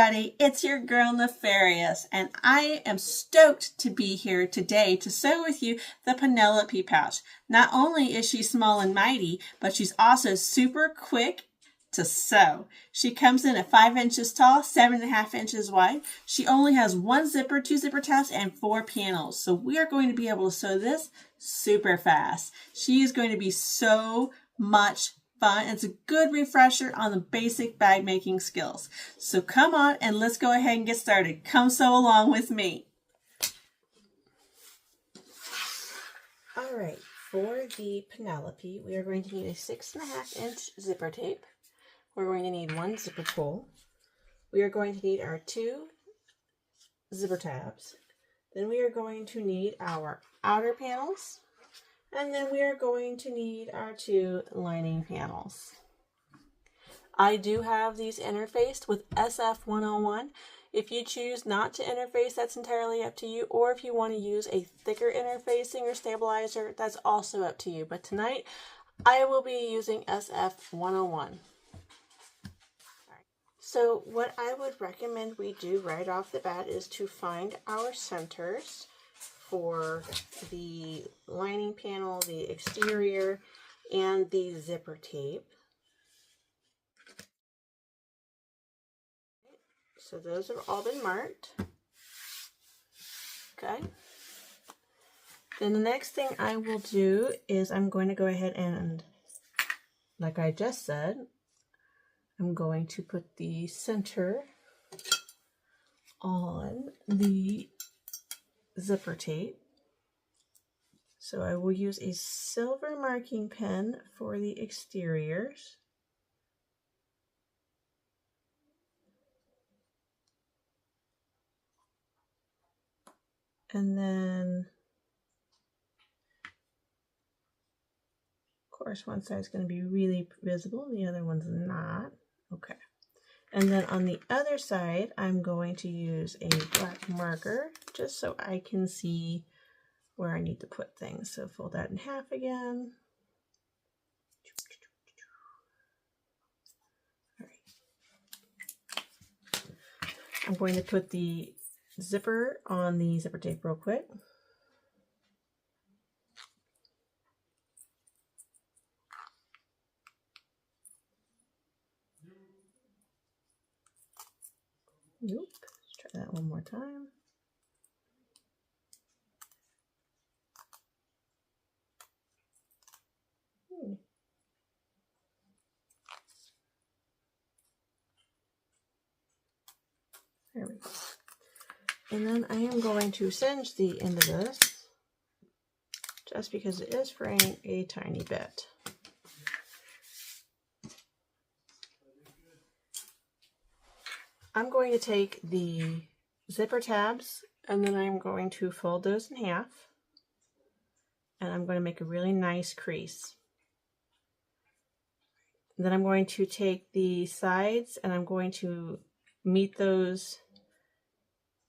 everybody, it's your girl Nefarious, and I am stoked to be here today to sew with you the Penelope pouch. Not only is she small and mighty, but she's also super quick to sew. She comes in at 5 inches tall, 7.5 inches wide. She only has 1 zipper, 2 zipper tabs, and 4 panels. So we are going to be able to sew this super fast. She is going to be so much fun. It's a good refresher on the basic bag making skills. So come on and let's go ahead and get started. Come sew along with me. All right, for the Penelope, we are going to need a 6.5 inch zipper tape. We're going to need 1 zipper pull. We are going to need our 2 zipper tabs. Then we are going to need our outer panels. And then we are going to need our 2 lining panels. I do have these interfaced with SF101. If you choose not to interface, that's entirely up to you. Or if you want to use a thicker interfacing or stabilizer, that's also up to you. But tonight, I will be using SF101. So what I would recommend we do right off the bat is to find our centers for the lining panel, the exterior, and the zipper tape. So those have all been marked. Okay. Then the next thing I will do is I'm going to go ahead and, like I just said, I'm going to put the center on the zipper tape. So I will use a silver marking pen for the exteriors. And then, of course, one side's going to be really visible, the other one's not. Okay. And then on the other side, I'm going to use a black marker just so I can see where I need to put things. So fold that in half again. All right. I'm going to put the zipper on the zipper tape real quick. Nope. Let's try that one more time. There we go. And then I am going to singe the end of this just because it is fraying a tiny bit. I'm going to take the zipper tabs and then I'm going to fold those in half. And I'm going to make a really nice crease. Then I'm going to take the sides and I'm going to meet those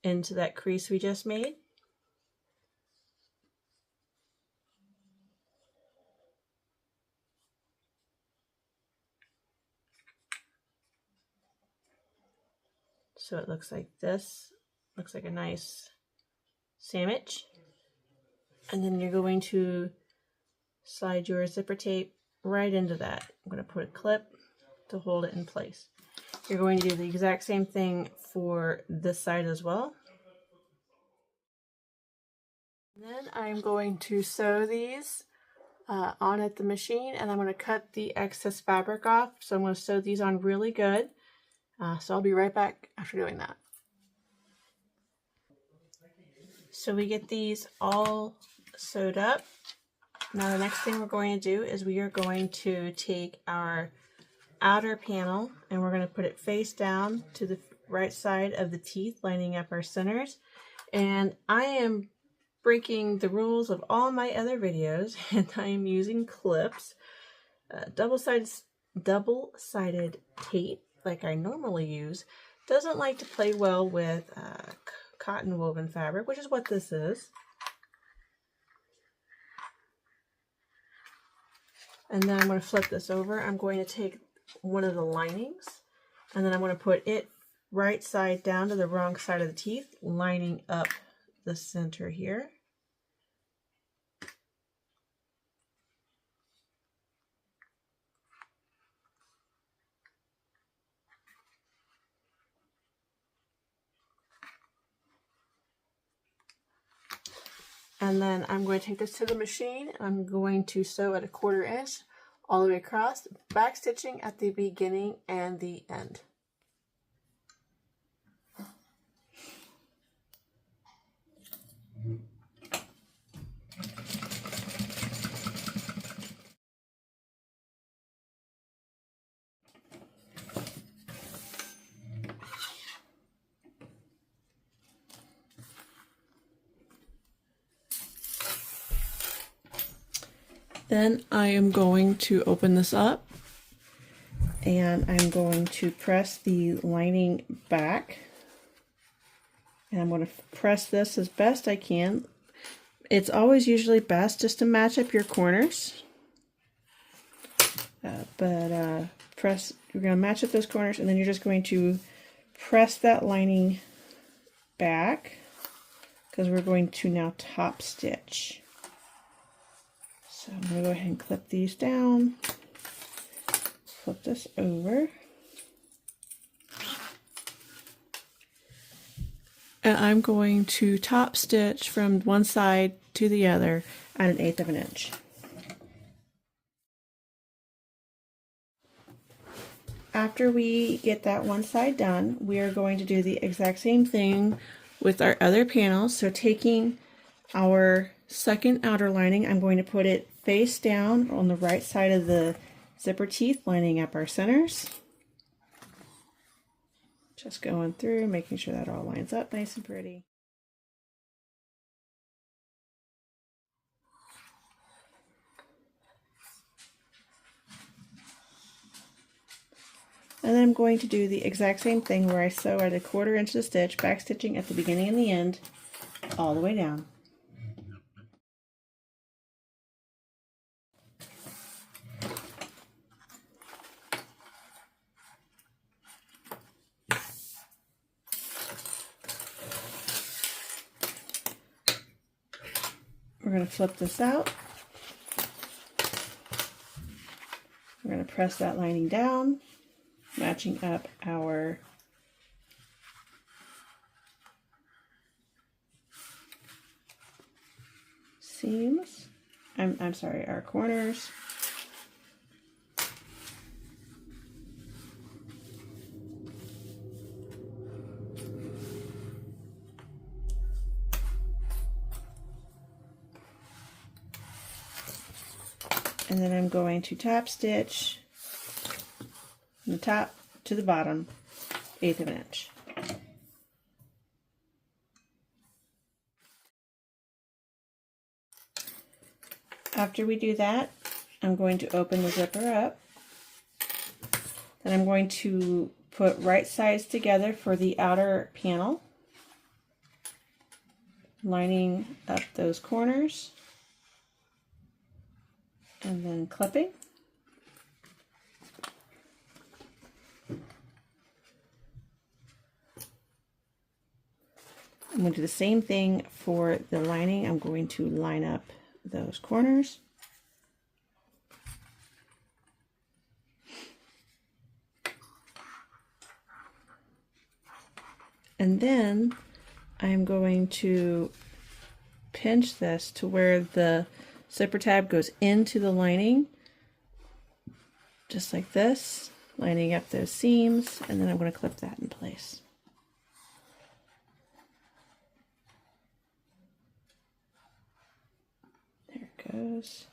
into that crease we just made. So it looks like this. Looks like a nice sandwich. And then you're going to slide your zipper tape right into that. I'm going to put a clip to hold it in place. You're going to do the exact same thing for this side as well. And then I'm going to sew these on at the machine, and I'm going to cut the excess fabric off. So I'm going to sew these on really good. So I'll be right back after doing that. So we get these all sewed up. Now the next thing we're going to do is we are going to take our outer panel and we're going to put it face down to the right side of the teeth, lining up our centers. And I am breaking the rules of all my other videos, and I am using clips, double-sided tape like I normally use. Doesn't like to play well with cotton woven fabric, which is what this is. And then I'm going to flip this over. I'm going to take one of the linings and then I'm going to put it right side down to the wrong side of the teeth, lining up the center here. And then I'm going to take this to the machine. I'm going to sew at a 1/4 inch all the way across, back stitching at the beginning and the end. Then I am going to open this up and I'm going to press the lining back. And I'm going to press this as best I can. It's always usually best just to match up your corners. You're going to match up those corners and then you're just going to press that lining back because we're going to now top stitch. So I'm going to go ahead and clip these down, flip this over, and I'm going to top stitch from one side to the other at 1/8 of an inch. After we get that one side done, we are going to do the exact same thing with our other panels. So taking our second outer lining, I'm going to put it face down on the right side of the zipper teeth, lining up our centers. Just going through, making sure that all lines up nice and pretty. And then I'm going to do the exact same thing where I sew at a 1/4 inch of the stitch, back stitching at the beginning and the end, all the way down. We're going to flip this out. We're going to press that lining down, matching up our seams. I'm sorry, our corners. And then I'm going to top stitch from the top to the bottom, 1/8 of an inch. After we do that, I'm going to open the zipper up. Then I'm going to put right sides together for the outer panel, lining up those corners. And then clipping. I'm going to do the same thing for the lining. I'm going to line up those corners. And then I'm going to pinch this to where the zipper tab goes into the lining, just like this, lining up those seams, and then I'm going to clip that in place. There it goes.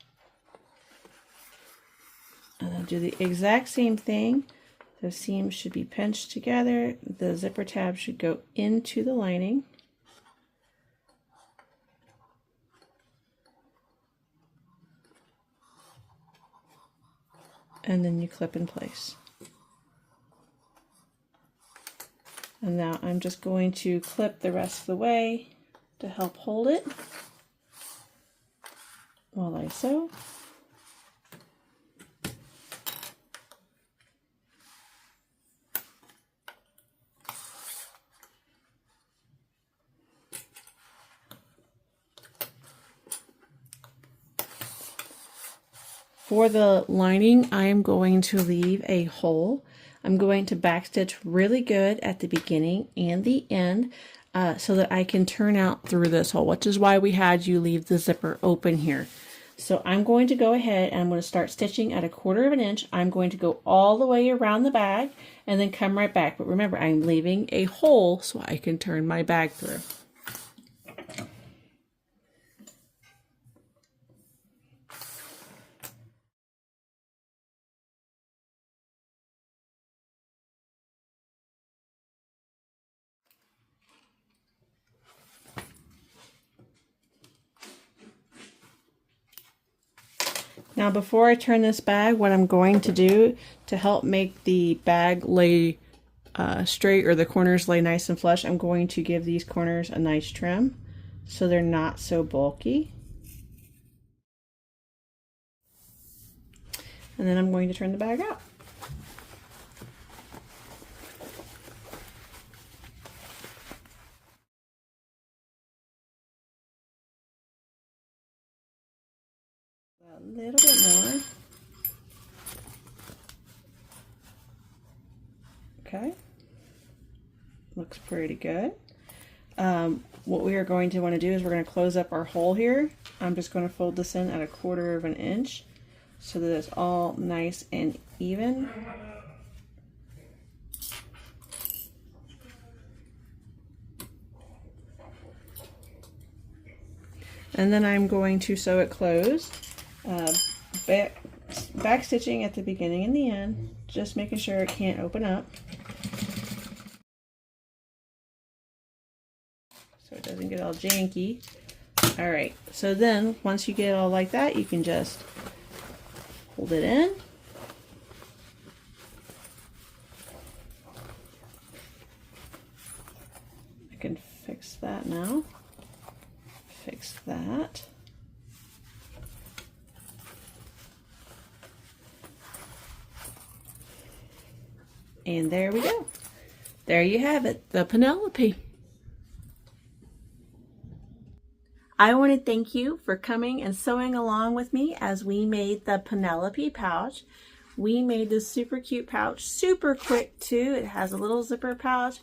And I'll do the exact same thing. Those seams should be pinched together. The zipper tab should go into the lining. And then you clip in place. And now I'm just going to clip the rest of the way to help hold it while I sew. For the lining, I am going to leave a hole. I'm going to backstitch really good at the beginning and the end so that I can turn out through this hole, which is why we had you leave the zipper open here. So I'm going to go ahead and I'm going to start stitching at 1/4 of an inch. I'm going to go all the way around the bag and then come right back. But remember, I'm leaving a hole so I can turn my bag through. Now before I turn this bag, what I'm going to do to help make the bag lay straight, or the corners lay nice and flush, I'm going to give these corners a nice trim so they're not so bulky. And then I'm going to turn the bag out. A little bit more. Okay. Looks pretty good. What we are going to want to do is we're going to close up our hole here. I'm just going to fold this in at 1/4 of an inch so that it's all nice and even. And then I'm going to sew it closed. Back stitching at the beginning and the end, just making sure it can't open up so it doesn't get all janky. All right, so then once you get it all like that, you can just hold it in. I can fix that now. Fix that. And there we go. There you have it, the Penelope. I want to thank you for coming and sewing along with me as we made the Penelope pouch. We made this super cute pouch, super quick too. It has a little zipper pouch,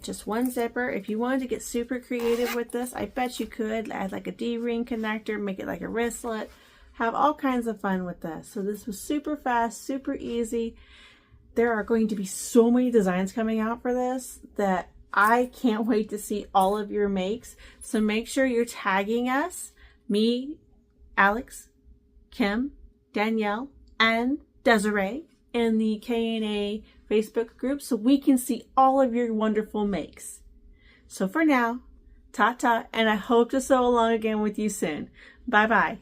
just one zipper. If you wanted to get super creative with this, I bet you could add like a D-ring connector, make it like a wristlet, have all kinds of fun with this. So this was super fast, super easy. There are going to be so many designs coming out for this that I can't wait to see all of your makes. So make sure you're tagging us, me, Alex, Kim, Danielle, and Desiree in the K&A Facebook group so we can see all of your wonderful makes. So for now, ta-ta, and I hope to sew along again with you soon. Bye-bye.